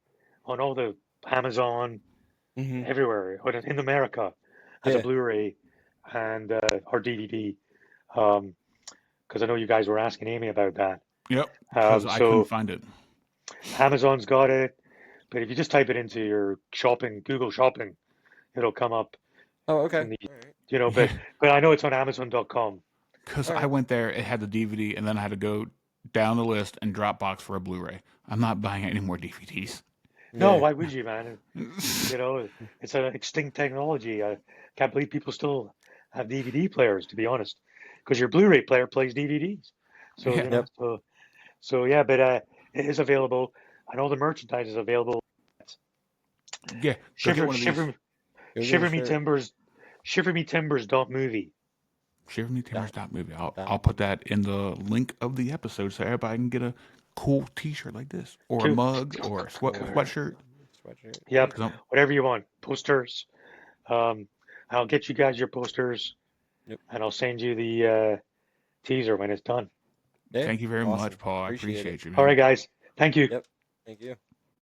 on all the Amazon, Mhm. everywhere, or in America, as a Yeah. Blu-ray and or DVD. Because I know you guys were asking Amy about that. Yep, because I couldn't So find it. Amazon's got it, but if you just type it into your shopping, Google Shopping, it'll come up Oh, okay. in the, All right. you know. Yeah, But I know it's on Amazon.com. because All I right. went there, it had the DVD, and then I had to go down the list and Dropbox for a Blu-ray. I'm not buying any more DVDs. No, Yeah. why would you, man? You know, it's an extinct technology. I can't believe people still have DVD players, to be honest, because your Blu-ray player plays DVDs. So, Yeah, you know, Yep. so yeah, but it is available, and all the merchandise is available. yeah. Go get Shiver, one of these. shiver, Go get a shiver me shirt. timbers, shiver me timbers. Dot movie. Shiver Me Timbers Dot. dot movie. I'll Dot. put that in the link of the episode so everybody can get a cool T-shirt like this, or a Cool. mug, or a Or sweatshirt. sweatshirt. Yep, Because whatever you want. Posters. Um, I'll get you guys your posters, Yep. and I'll send you the teaser when it's done. Yeah. thank you very much, Awesome. Paul. I Appreciate it. appreciate you, All man. right, guys. Thank you. Yep. Thank you.